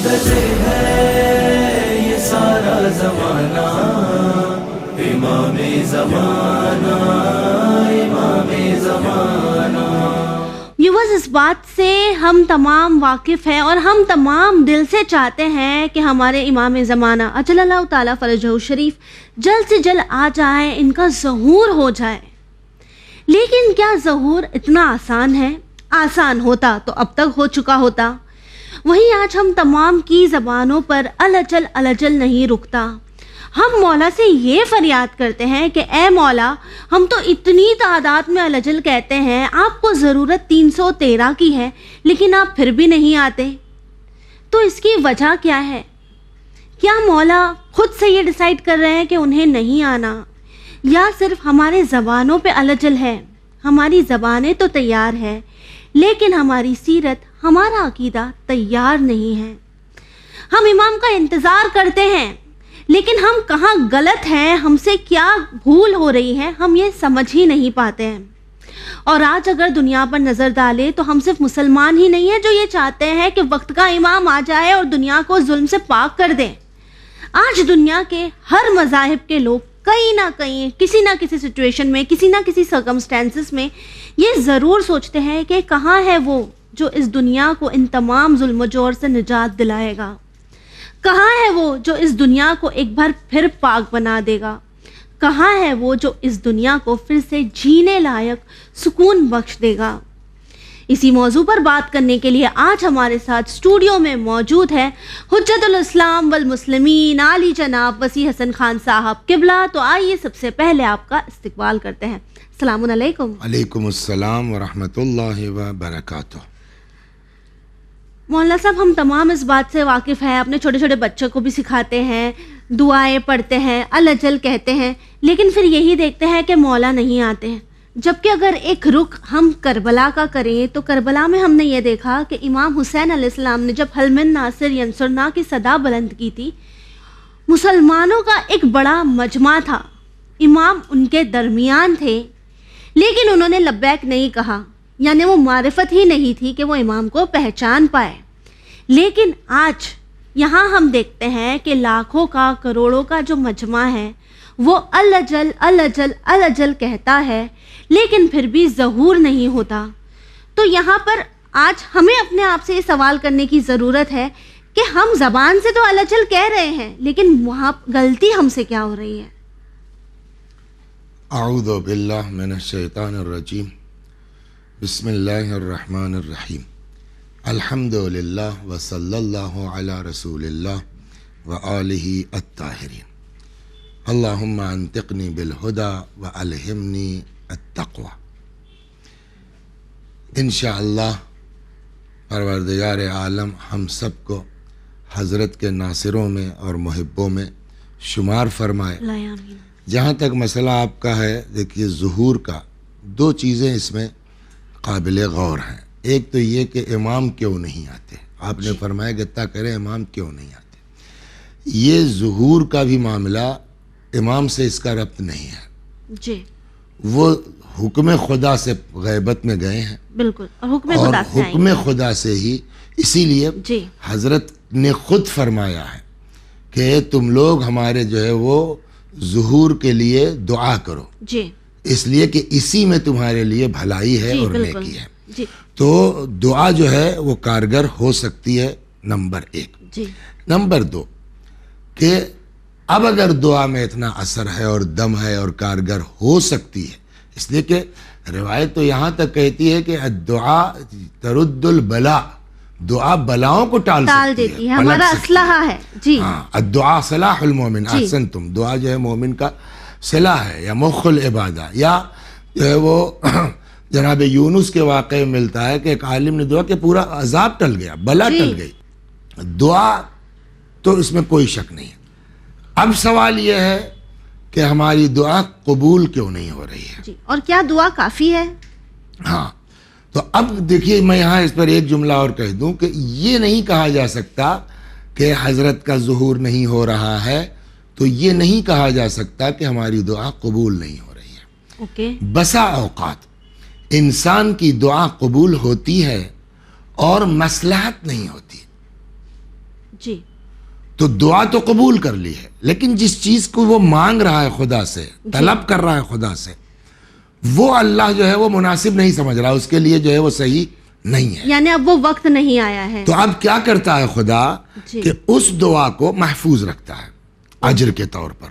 منتظر ہے یہ سارا زمانہ، امام زمانہ، امام زمانہ۔ ویورز، اس بات سے ہم تمام واقف ہیں اور ہم تمام دل سے چاہتے ہیں کہ ہمارے امام زمانہ اجل اللہ تعالیٰ فرجہ شریف جلد سے جلد آ جائیں، ان کا ظہور ہو جائے۔ لیکن کیا ظہور اتنا آسان ہے؟ آسان ہوتا تو اب تک ہو چکا ہوتا۔ وہیں آج ہم تمام کی زبانوں پر الاجل الاجل نہیں رکتا۔ ہم مولا سے یہ فریاد کرتے ہیں کہ اے مولا، ہم تو اتنی تعداد میں الاجل کہتے ہیں، آپ کو ضرورت 313 کی ہے، لیکن آپ پھر بھی نہیں آتے۔ تو اس کی وجہ کیا ہے؟ کیا مولا خود سے یہ ڈیسائیڈ کر رہے ہیں کہ انہیں نہیں آنا، یا صرف ہمارے زبانوں پہ الاجل ہے؟ ہماری زبانیں تو تیار ہیں، لیکن ہماری سیرت، ہمارا عقیدہ تیار نہیں ہے۔ ہم امام کا انتظار کرتے ہیں، لیکن ہم کہاں غلط ہیں، ہم سے کیا بھول ہو رہی ہے، ہم یہ سمجھ ہی نہیں پاتے ہیں۔ اور آج اگر دنیا پر نظر ڈالے تو ہم صرف مسلمان ہی نہیں ہیں جو یہ چاہتے ہیں کہ وقت کا امام آ جائے اور دنیا کو ظلم سے پاک کر دیں۔ آج دنیا کے ہر مذاہب کے لوگ کہیں نہ کہیں، کسی نہ کسی سچویشن میں، کسی نہ کسی سرکمسٹینسز میں یہ ضرور سوچتے ہیں کہ کہاں ہے وہ جو اس دنیا کو ان تمام ظلم و جور سے نجات دلائے گا، کہاں ہے وہ جو اس دنیا کو ایک بار پھر پاک بنا دے گا، کہاں ہے وہ جو اس دنیا کو پھر سے جینے لائق سکون بخش دے گا۔ اسی موضوع پر بات کرنے کے لیے آج ہمارے ساتھ اسٹوڈیو میں موجود ہے حجت الاسلام والمسلمین عالی جناب وسیع حسن خان صاحب قبلہ۔ تو آئیے سب سے پہلے آپ کا استقبال کرتے ہیں۔ السلام علیکم۔ علیکم السلام ورحمۃ اللہ وبرکاتہ۔ مولانا صاحب، ہم تمام اس بات سے واقف ہیں، اپنے چھوٹے چھوٹے بچوں کو بھی سکھاتے ہیں، دعائیں پڑھتے ہیں، الاجل کہتے ہیں، لیکن پھر یہی دیکھتے ہیں کہ مولا نہیں آتے ہیں۔ جبکہ اگر ایک رخ ہم کربلا کا کریں تو کربلا میں ہم نے یہ دیکھا کہ امام حسین علیہ السلام نے جب حل من ناصر ینصرنا کی صدا بلند کی تھی، مسلمانوں کا ایک بڑا مجمع تھا، امام ان کے درمیان تھے، لیکن انہوں نے لبیک نہیں کہا، یعنی وہ معرفت ہی نہیں تھی کہ وہ امام کو پہچان پائے۔ لیکن آج یہاں ہم دیکھتے ہیں کہ لاکھوں کا، کروڑوں کا جو مجمع ہے وہ الاجل الاجل الاجل کہتا ہے، لیکن پھر بھی ظہور نہیں ہوتا۔ تو یہاں پر آج ہمیں اپنے آپ سے یہ سوال کرنے کی ضرورت ہے کہ ہم زبان سے تو الاجل کہہ رہے ہیں، لیکن وہاں غلطی ہم سے کیا ہو رہی ہے؟ اعوذ باللہ من الشیطان الرجیم، بسم اللہ الرحمن الرحیم، الحمد للہ وصلی اللہ علی رسول اللہ وآلہ الطاہرین، اللہم انطقنی بالہدی والہمنی التقوی۔ انشاءاللہ پروردگار عالم ہم سب کو حضرت کے ناصروں میں اور محبوں میں شمار فرمائے۔ جہاں تک مسئلہ آپ کا ہے، دیکھیے ظہور کا دو چیزیں اس میں قابل غور ہیں۔ ایک تو یہ کہ امام کیوں نہیں آتے، آپ نے فرمایا کہ اتنا کریں امام کیوں نہیں آتے۔ یہ ظہور کا بھی معاملہ امام سے اس کا ربط نہیں ہے جی، وہ حکم خدا سے غیبت میں گئے ہیں، بالکل، اور حکم خدا سے ہی، اسی لیے جی حضرت نے خود فرمایا ہے کہ تم لوگ ہمارے جو ہے وہ ظہور کے لیے دعا کرو، جی، اس لیے کہ اسی میں تمہارے لیے بھلائی ہے اور بالکل نیکی ہے۔ جی تو دعا جو ہے وہ کارگر ہو سکتی ہے، نمبر ایک۔ جی، نمبر دو کہ اب اگر دعا میں اتنا اثر ہے اور دم ہے اور کارگر ہو سکتی ہے، اس لیے کہ روایت تو یہاں تک کہتی ہے کہ الدعا ترد البلا، دعا بلاؤں کو ٹال دیتی ہے، ہمارا اسلحہ ہے۔ جی ہاں، الدعا صلاح المومن، احسنتم، دعا جو ہے مومن کا صلاح ہے یا مخ العبادہ، یا جو ہے وہ جناب یونس کے واقعے میں ملتا ہے کہ ایک عالم نے دعا کہ پورا عذاب ٹل گیا، بلا ٹل گئی۔ دعا تو اس میں کوئی شک نہیں ہے۔ اب سوال یہ ہے کہ ہماری دعا قبول کیوں نہیں ہو رہی ہے؟ جی، اور کیا دعا کافی ہے؟ ہاں، تو اب دیکھیے میں یہاں اس پر ایک جملہ اور کہہ دوں کہ یہ نہیں کہا جا سکتا کہ حضرت کا ظہور نہیں ہو رہا ہے تو یہ نہیں کہا جا سکتا کہ ہماری دعا قبول نہیں ہو رہی ہے۔ اوکے، بسا اوقات انسان کی دعا قبول ہوتی ہے اور مصلحت نہیں ہوتی۔ جی تو دعا تو قبول کر لی ہے، لیکن جس چیز کو وہ مانگ رہا ہے خدا سے، طلب کر رہا ہے خدا سے، وہ اللہ جو ہے وہ مناسب نہیں سمجھ رہا، اس کے لیے جو ہے وہ صحیح نہیں ہے. یعنی اب وہ وقت نہیں آیا ہے. تو اب کیا کرتا ہے خدا کہ اس دعا کو محفوظ رکھتا ہے اجر کے طور پر.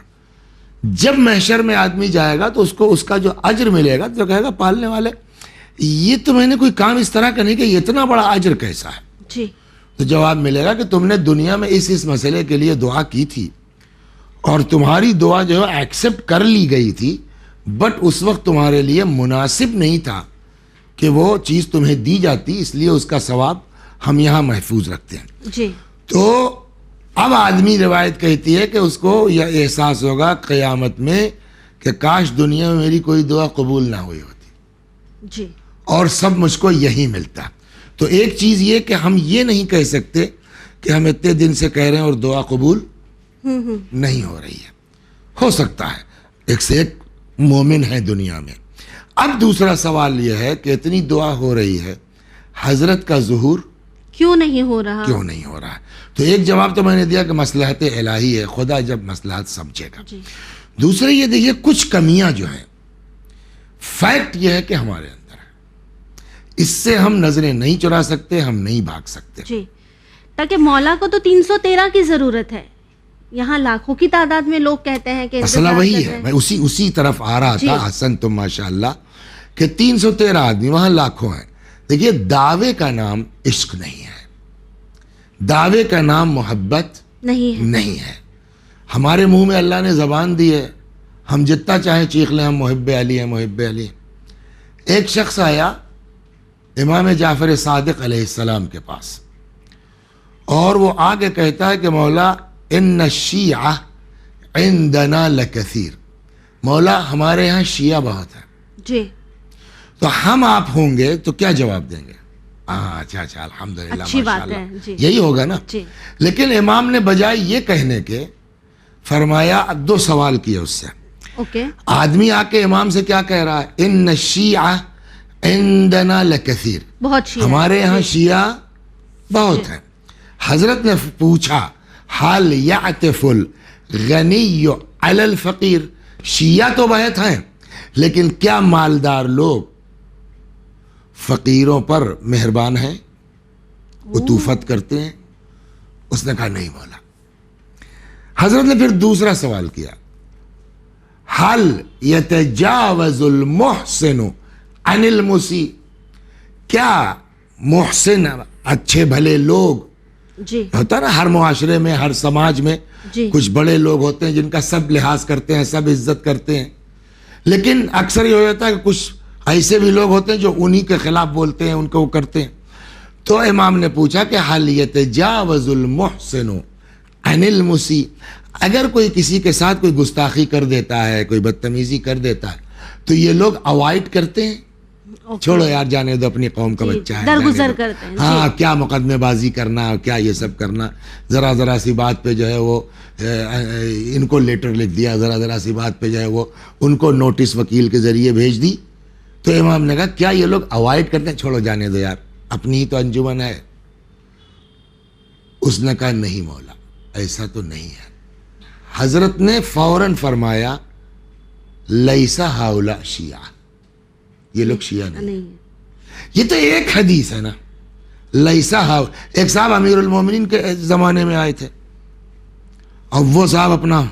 جب محشر میں آدمی جائے گا تو اس کو اس کا جو اجر ملے گا تو کہے گا پالنے والے یہ تو میں نے کوئی کام اس طرح کا نہیں کہ یہ اتنا بڑا اجر کیسا ہے. جی تو جواب ملے گا کہ تم نے دنیا میں اس مسئلے کے لیے دعا کی تھی اور تمہاری دعا جو ہے ایکسپٹ کر لی گئی تھی، بٹ اس وقت تمہارے لیے مناسب نہیں تھا کہ وہ چیز تمہیں دی جاتی، اس لیے اس کا ثواب ہم یہاں محفوظ رکھتے ہیں. جی تو اب آدمی روایت کہتی ہے کہ اس کو یہ احساس ہوگا قیامت میں کہ کاش دنیا میں میری کوئی دعا قبول نہ ہوئی ہوتی جی اور سب مجھ کو یہی ملتا. تو ایک چیز یہ کہ ہم یہ نہیں کہہ سکتے کہ ہم اتنے دن سے کہہ رہے ہیں اور دعا قبول نہیں ہو رہی ہے. ہو سکتا ہے ایک سے ایک مومن ہے دنیا میں. اب دوسرا سوال یہ ہے کہ اتنی دعا ہو رہی ہے، حضرت کا ظہور کیوں نہیں ہو رہا؟ کیوں نہیں ہو رہا ہے؟ تو ایک جواب تو میں نے دیا کہ مصلحت الہی ہے، خدا جب مصلحت سمجھے گا. جی دوسرے یہ دیکھیے کچھ کمیاں جو ہیں، فیکٹ یہ ہے کہ ہمارے اندر ہے، اس سے ہم نظریں نہیں چرا سکتے، ہم نہیں بھاگ سکتے. جی تاکہ مولا کو تو 313 کی ضرورت ہے، یہاں لاکھوں کی تعداد میں لوگ کہتے ہیں کہ مسئلہ وہی ہے. میں اسی طرف آ رہا تھا. حسن تم ماشاءاللہ کہ 313 آدمی، وہاں لاکھوں ہیں. دیکھیے دعوے کا نام عشق نہیں ہے، دعوے کا نام محبت نہیں ہے. ہمارے منہ میں اللہ نے زبان دی ہے، ہم جتنا چاہیں چیخ لیں ہم محب علی ہیں محب علی ہیں. ایک شخص آیا امام جعفر صادق علیہ السلام کے پاس اور وہ آگے کہتا ہے کہ مولا ان الشیعہ عندنا لکثیر، مولا ہمارے یہاں شیعہ بہت ہیں. جی تو ہم آپ ہوں گے تو کیا جواب دیں گے؟ اچھا الحمدللہ اچھی بات ماشاءاللہ. ہے. جی یہی ہوگا نا. جی لیکن امام نے بجائے یہ کہنے کے فرمایا، 2 سوال کیے اس سے. اوکے آدمی آ کے امام سے کیا کہہ رہا ہے؟ ان الشیعہ عندنا لکثیر، بہت شیعہ ہمارے یہاں شیعہ بہت ہیں. حضرت نے پوچھا حال یعطف الغنی علی الفقیر، شیعہ تو بہت ہیں لیکن کیا مالدار لوگ فقیروں پر مہربان ہیں، عطوفت کرتے ہیں؟ اس نے کہا نہیں مولا. حضرت نے پھر دوسرا سوال کیا، حل یتجاوز المحسن عن المسیء، کیا محسن اچھے بھلے لوگ، جی ہوتا نا ہر معاشرے میں ہر سماج میں جی کچھ بڑے لوگ ہوتے ہیں جن کا سب لحاظ کرتے ہیں، سب عزت کرتے ہیں، لیکن اکثر یہ ہو جاتا ہے کہ کچھ ایسے بھی لوگ ہوتے ہیں جو انہی کے خلاف بولتے ہیں، ان کو وہ کرتے ہیں. تو امام نے پوچھا کہ حل یتجاوز المحسن عن المسیء، اگر کوئی کسی کے ساتھ کوئی گستاخی کر دیتا ہے، کوئی بدتمیزی کر دیتا ہے تو یہ لوگ اوائڈ کرتے ہیں، چھوڑو یار جانے دو، اپنی قوم کا بچہ ہے، درگزر کرتے ہیں. ہاں کیا مقدمے بازی کرنا، کیا یہ سب کرنا، ذرا سی بات پہ جو ہے وہ ان کو لیٹر لکھ دیا، ذرا سی بات پہ جو ہے وہ ان کو نوٹس وکیل کے ذریعے بھیج دی. تو امام نے کہا کیا یہ لوگ اوائڈ کرتے ہیں؟ چھوڑو جانے دو یار، اپنی ہی تو انجمن ہے. اس نے کہا نہیں مولا ایسا تو نہیں ہے. حضرت نے فوراً فرمایا لیسا ہاؤلا شیعہ، یہ لوگ شیعہ نہیں. یہ تو ایک حدیث ہے نا، لیسا ہاؤ. ایک صاحب امیر المومنین کے زمانے میں آئے تھے اور وہ صاحب اپنا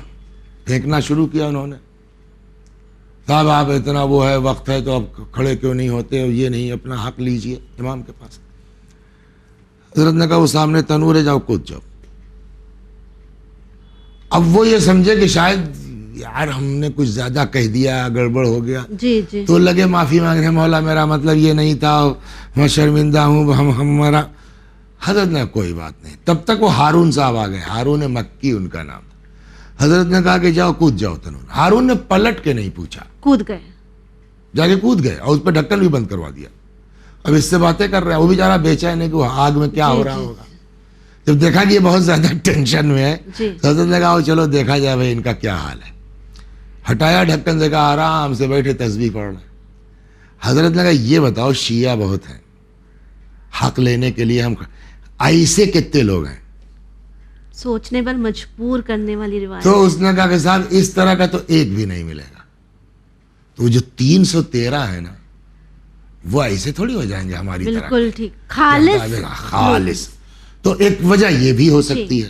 پھینکنا شروع کیا انہوں نے، صاحب آپ اتنا وہ ہے وقت ہے تو اب کھڑے کیوں نہیں ہوتے، یہ نہیں اپنا حق لیجئے امام کے پاس. حضرت نے کہا وہ سامنے تنور ہے، جاؤ کود جاؤ. اب وہ یہ سمجھے کہ شاید یار ہم نے کچھ زیادہ کہہ دیا، گڑبڑ ہو گیا، جی جی تو لگے معافی مانگ رہے، مولا میرا مطلب یہ نہیں تھا، میں شرمندہ ہوں ہمارا. حضرت نے کوئی بات نہیں. تب تک وہ ہارون صاحب آ گئے، ہارون مکی ان کا نام تھا. حضرت نے کہا کہ جاؤ کود جاؤ تنور. ہارون نے پلٹ کے نہیں پوچھا، کود گئے، جا کے کود گئے اور اس پہ ڈھکن بھی بند کروا دیا. اب اس سے باتیں کر رہا ہے، وہ بیچارہ بیچین ہے کہ وہ آگ میں کیا ہو رہا ہوگا. جب دیکھا کہ یہ بہت زیادہ ٹینشن میں ہے تو حضرت نے کہا چلو دیکھا جائے بھائی ان کا کیا حال ہے. ہٹایا ڈھکن سے، کہا آرام سے بیٹھے تسبیح پڑھ رہے. حضرت نے کہا یہ بتاؤ شیعہ بہت ہیں، حق لینے کے لیے ہم ایسے کتنے لوگ ہیں سوچنے پر مجبور کرنے والی روایت. تو اس نے کہا کہ صاحب اس طرح کا تو ایک بھی نہیں ملے گا. تو جو 313 ہے نا وہ ایسے تھوڑی ہو جائیں گے ہماری طرح. بالکل ٹھیک. خالص. تو ایک وجہ یہ بھی ہو سکتی ہے،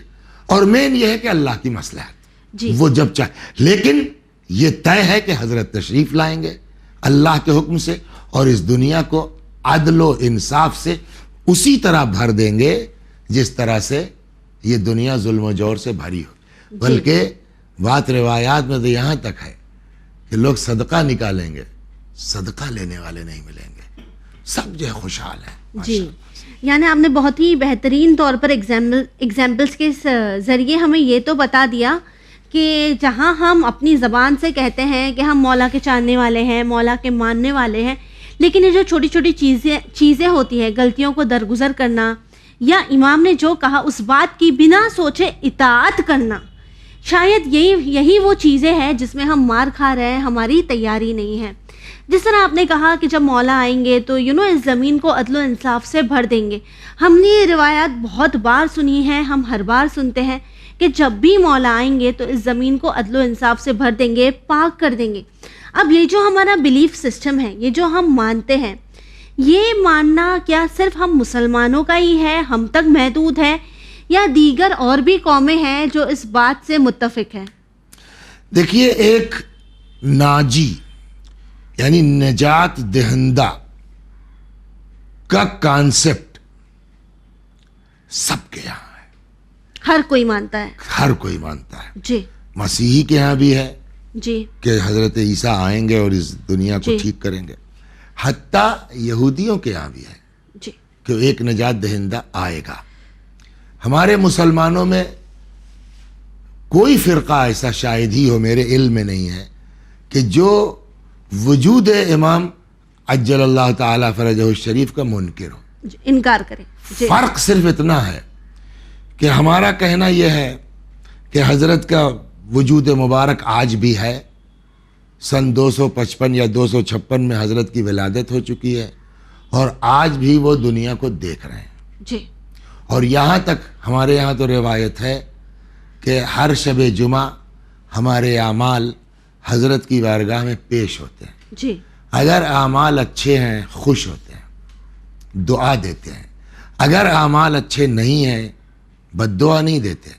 اور مین یہ ہے کہ اللہ کی مصلحت وہ جب چاہے. لیکن یہ طے ہے کہ حضرت تشریف لائیں گے اللہ کے حکم سے، اور اس دنیا کو عدل و انصاف سے اسی طرح بھر دیں گے جس طرح سے یہ دنیا ظلم و جور سے بھری ہو. بلکہ بات روایات میں تو یہاں تک ہے کہ لوگ صدقہ نکالیں گے، صدقہ لینے والے نہیں ملیں گے، سب جو ہے خوشحال ہیں. جی، یعنی آپ نے بہت ہی بہترین طور پر ایگزامپلس کے ذریعے ہمیں یہ تو بتا دیا کہ جہاں ہم اپنی زبان سے کہتے ہیں کہ ہم مولا کے چاہنے والے ہیں، مولا کے ماننے والے ہیں، لیکن یہ جو چھوٹی چھوٹی چیزیں ہوتی ہیں، غلطیوں کو درگزر کرنا، یا امام نے جو کہا اس بات کی بنا سوچے اطاعت کرنا، شاید یہی وہ چیزیں ہیں جس میں ہم مار کھا رہے ہیں، ہماری تیاری نہیں ہے. جس طرح آپ نے کہا کہ جب مولا آئیں گے تو اس زمین کو عدل و انصاف سے بھر دیں گے. ہم نے یہ روایات بہت بار سنی ہیں، ہم ہر بار سنتے ہیں کہ جب بھی مولا آئیں گے تو اس زمین کو عدل و انصاف سے بھر دیں گے، پاک کر دیں گے. اب یہ جو ہمارا بلیف سسٹم ہے، یہ جو ہم مانتے ہیں، یہ ماننا کیا صرف ہم مسلمانوں کا ہی ہے، ہم تک محدود ہے، یا دیگر اور بھی قومیں ہیں جو اس بات سے متفق ہیں؟ دیکھیے، ایک ناجی یعنی نجات دہندہ کا کانسیپٹ سب کے یہاں ہے، ہر کوئی مانتا ہے. ہر کوئی مانتا ہے. جی. مسیحی کے یہاں بھی ہے جی کہ حضرت عیسیٰ آئیں گے اور اس دنیا کو ٹھیک کریں گے. حتیٰ یہودیوں کے یہاں بھی ہے جی کہ ایک نجات دہندہ آئے گا. ہمارے مسلمانوں میں کوئی فرقہ ایسا شاید ہی ہو، میرے علم میں نہیں ہے، کہ جو وجود امام عجل اللہ تعالی فرجہ الشریف کا منکر ہو، انکار کرے. فرق صرف اتنا ہے کہ ہمارا کہنا یہ ہے کہ حضرت کا وجود مبارک آج بھی ہے. سن 255 یا 256 میں حضرت کی ولادت ہو چکی ہے، اور آج بھی وہ دنیا کو دیکھ رہے ہیں. جی. اور یہاں تک ہمارے یہاں تو روایت ہے کہ ہر شب جمعہ ہمارے اعمال حضرت کی بارگاہ میں پیش ہوتے ہیں. جی. اگر اعمال اچھے ہیں خوش ہوتے ہیں، دعا دیتے ہیں. اگر اعمال اچھے نہیں ہیں بد دعا نہیں دیتے،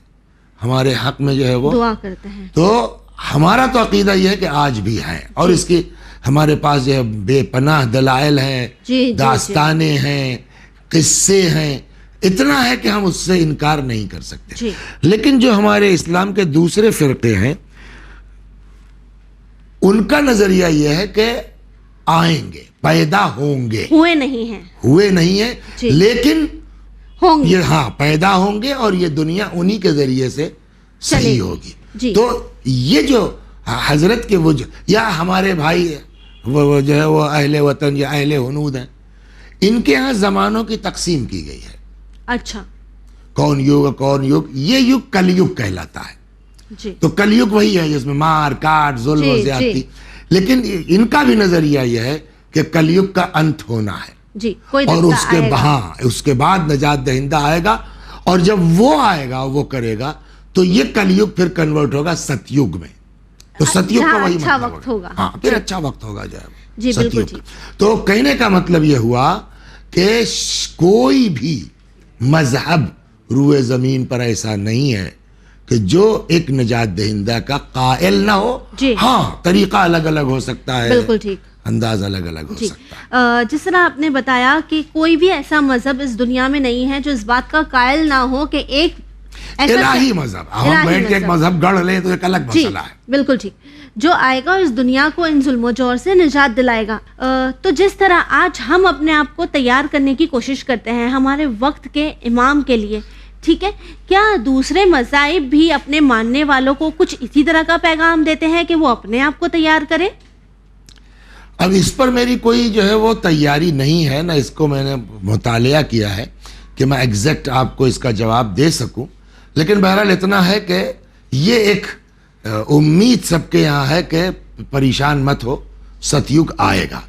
ہمارے حق میں جو ہے وہ دعا کرتے ہیں. تو ہمارا تو عقیدہ یہ ہے کہ آج بھی ہیں، اور اس کی ہمارے پاس جو ہے بے پناہ دلائل ہیں، داستانیں ہیں، قصے ہیں. اتنا ہے کہ ہم اس سے انکار نہیں کر سکتے. لیکن جو ہمارے اسلام کے دوسرے فرقے ہیں، ان کا نظریہ یہ ہے کہ آئیں گے، پیدا ہوں گے، ہوئے نہیں ہیں لیکن ہوں گے. یہ پیدا ہوں گے، اور یہ دنیا انہی کے ذریعے سے صحیح ہوگی. تو یہ جو حضرت کے وہ یا ہمارے بھائی وہ جو ہے وہ اہل وطن یا اہل ہنود ہیں، ان کے ہاں زمانوں کی تقسیم کی گئی ہے. اچھا. کون یوگ، یہ یوگ کل یوگ کہلاتا ہے. جی. تو کل یوگ وہی ہے جس میں مار کاٹ، ظلم و زیادتی. لیکن ان کا بھی نظریہ یہ ہے کہ کل یوگ کا انت ہونا ہے. جی. اور اس کے بعد نجات دہندہ آئے گا، اور جب وہ آئے گا وہ کرے گا تو یہ کل یوگ پھر کنورٹ ہوگا ست یوگ میں. تو ست یوگ کا وہی مطلب ہوگا. پھر اچھا وقت ہوگا جو ہے ست یوگ. تو کہنے کا مطلب یہ ہوا کہ کوئی بھی مذہب روئے زمین پر ایسا نہیں ہے کہ جو ایک نجات دہندہ کا قائل نہ ہو. ہاں، طریقہ الگ الگ ہو سکتا ہے، بالکل ٹھیک، انداز الگ الگ ہو سکتا ہے. جس طرح آپ نے بتایا کہ کوئی بھی ایسا مذہب اس دنیا میں نہیں ہے جو اس بات کا قائل نہ ہو کہ ایک الہی مذہب، ہم بیٹھ کے ایک مذہب گڑھ لیں تو ایک الگ مسئلہ ہے. بالکل ٹھیک، جو آئے گا اس دنیا کو ان ظلم و جور سے نجات دلائے گا. تو جس طرح آج ہم اپنے آپ کو تیار کرنے کی کوشش کرتے ہیں ہمارے وقت کے امام کے لیے، ٹھیک ہے، کیا دوسرے مذاہب بھی اپنے ماننے والوں کو کچھ اسی طرح کا پیغام دیتے ہیں کہ وہ اپنے آپ کو تیار کریں؟ اب اس پر میری کوئی جو ہے وہ تیاری نہیں ہے، نہ اس کو میں نے مطالعہ کیا ہے کہ میں ایگزیکٹ آپ کو اس کا جواب دے سکوں. لیکن بہرحال اتنا ہے کہ یہ ایک امید سب کے یہاں ہے کہ پریشان مت ہو، ستیوگ آئے گا.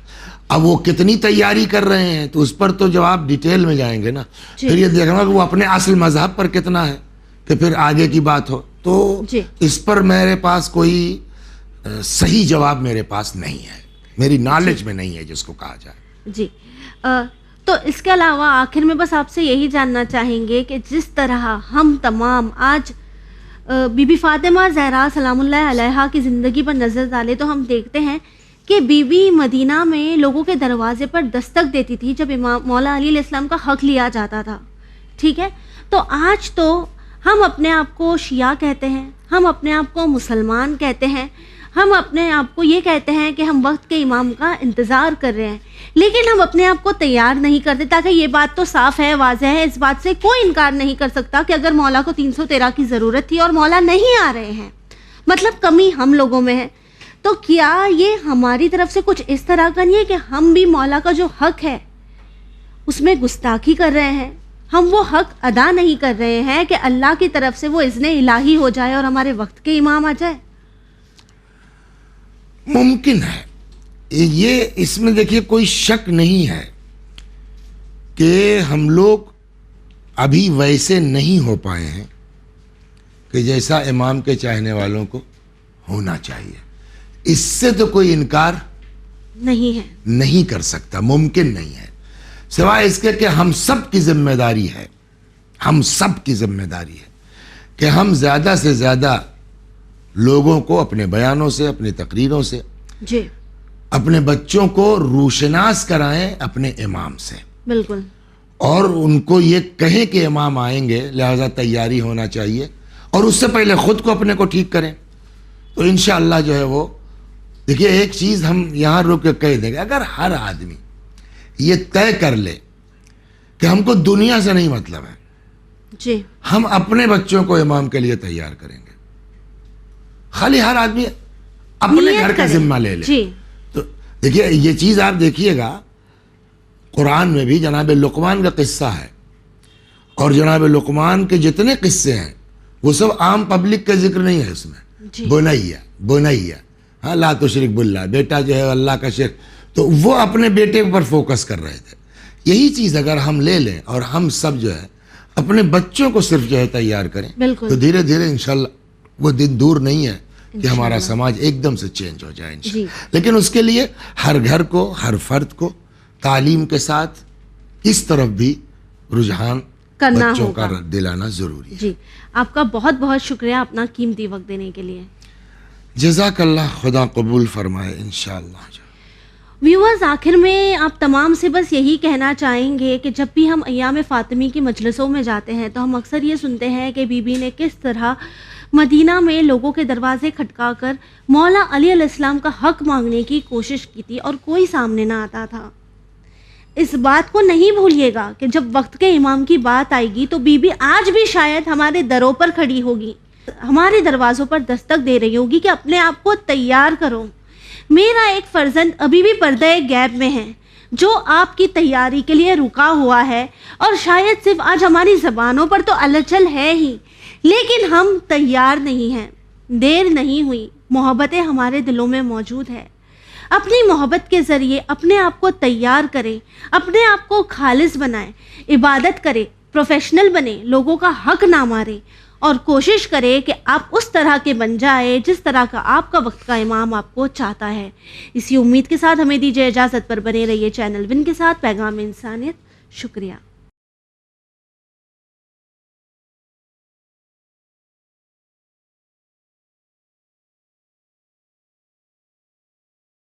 اب وہ کتنی تیاری کر رہے ہیں تو اس پر تو جب آپ ڈیٹیل میں جائیں گے نا، پھر یہ دیکھنا کہ وہ اپنے اصل مذہب پر کتنا ہے کہ پھر آگے کی بات ہو. تو جی. اس پر میرے پاس کوئی صحیح جواب میرے پاس نہیں ہے, میری نالج میں نہیں ہے جس کو کہا جائے. جی. تو اس کے علاوہ آخر میں بس آپ سے یہی جاننا چاہیں گے کہ جس طرح ہم تمام آج بی بی فاطمہ زہرا سلام اللہ علیہا کی زندگی پر نظر ڈالے تو ہم دیکھتے ہیں کہ بی بی مدینہ میں لوگوں کے دروازے پر دستک دیتی تھی جب امام مولا علی علیہ السلام کا حق لیا جاتا تھا. ٹھیک ہے, تو آج تو ہم اپنے آپ کو شیعہ کہتے ہیں, ہم اپنے آپ کو مسلمان کہتے ہیں, ہم اپنے آپ کو یہ کہتے ہیں کہ ہم وقت کے امام کا انتظار کر رہے ہیں, لیکن ہم اپنے آپ کو تیار نہیں کرتے. تاکہ یہ بات تو صاف ہے, واضح ہے, اس بات سے کوئی انکار نہیں کر سکتا کہ اگر مولا کو 313 کی ضرورت تھی اور مولا نہیں آ رہے ہیں, مطلب کمی ہم لوگوں میں ہے. تو کیا یہ ہماری طرف سے کچھ اس طرح کا نہیں ہے کہ ہم بھی مولا کا جو حق ہے اس میں گستاخی کر رہے ہیں, ہم وہ حق ادا نہیں کر رہے ہیں کہ اللہ کی طرف سے وہ اذن الہی ہو جائے اور ہمارے وقت کے امام آ جائے؟ ممکن ہے یہ, اس میں دیکھیے کوئی شک نہیں ہے کہ ہم لوگ ابھی ویسے نہیں ہو پائے ہیں کہ جیسا امام کے چاہنے والوں کو ہونا چاہیے. اس سے تو کوئی انکار نہیں ہے, نہیں کر سکتا, ممکن نہیں ہے, سوائے اس کے کہ ہم سب کی ذمہ داری ہے, ہم سب کی ذمہ داری ہے کہ ہم زیادہ سے زیادہ لوگوں کو اپنے بیانوں سے, اپنی تقریروں سے, جی, اپنے بچوں کو روشناس کرائیں اپنے امام سے. بالکل. اور ان کو یہ کہیں کہ امام آئیں گے لہذا تیاری ہونا چاہیے, اور اس سے پہلے خود کو اپنے کو ٹھیک کریں. تو انشاءاللہ جو ہے وہ دیکھیے ایک چیز ہم یہاں رک کے کہہ دیں گے, اگر ہر آدمی یہ طے کر لے کہ ہم کو دنیا سے نہیں مطلب ہے, جی, ہم اپنے بچوں کو امام کے لیے تیار کریں گے, خالی ہر آدمی اپنے گھر کا ذمہ لے لے. جی. تو دیکھیے یہ چیز آپ دیکھیے گا قرآن میں بھی جناب لقمان کا قصہ ہے, اور جناب لقمان کے جتنے قصے ہیں وہ سب عام پبلک کا ذکر نہیں ہے اس میں. بنیا ہاں لا تشرک باللہ, بیٹا جو ہے اللہ کا شرک, تو وہ اپنے بیٹے پر فوکس کر رہے تھے. یہی چیز اگر ہم لے لیں اور ہم سب جو ہے اپنے بچوں کو صرف جو ہے تیار کریں, تو دھیرے دھیرے انشاءاللہ وہ دن دور نہیں ہے کہ ہمارا سماج ایک دم سے چینج ہو جائے انشاءاللہ. لیکن اس کے لیے ہر گھر کو, ہر فرد کو تعلیم کے ساتھ اس طرف بھی رجحان بچوں کا دلانا ضروری ہے. جی, آپ کا بہت بہت شکریہ اپنا قیمتی وقت دینے کے لیے. جزاک اللہ, خدا قبول فرمائے انشاءاللہ. ویورز, آخر میں آپ تمام سے بس یہی کہنا چاہیں گے کہ جب بھی ہم ایام فاطمی کی مجلسوں میں جاتے ہیں تو ہم اکثر یہ سنتے ہیں کہ بی بی نے کس طرح مدینہ میں لوگوں کے دروازے کھٹکا کر مولا علی علیہ السلام کا حق مانگنے کی کوشش کی تھی اور کوئی سامنے نہ آتا تھا. اس بات کو نہیں بھولیے گا کہ جب وقت کے امام کی بات آئے گی تو بی بی آج بھی شاید ہمارے دروں پر کھڑی ہوگی, ہمارے دروازوں پر دستک دے رہی ہوگی کہ اپنے آپ کو تیار کرو. میرا ایک فرزند ابھی بھی پردہ غیب میں ہے جو آپ کی تیاری کے لیے رکا ہوا ہے, اور شاید صرف آج ہماری زبانوں پر تو الچل ہے ہی, لیکن ہم تیار نہیں ہیں. دیر نہیں ہوئی, محبتیں ہمارے دلوں میں موجود ہے. اپنی محبت کے ذریعے اپنے آپ کو تیار کریں, اپنے آپ کو خالص بنائیں, عبادت کریں, پروفیشنل بنیں, لوگوں کا حق نہ ماریں, اور کوشش کریں کہ آپ اس طرح کے بن جائیں جس طرح کا آپ کا وقت کا امام آپ کو چاہتا ہے. اسی امید کے ساتھ ہمیں دیجیے اجازت, پر بنے رہیے چینل ون کے ساتھ پیغام انسانیت. شکریہ.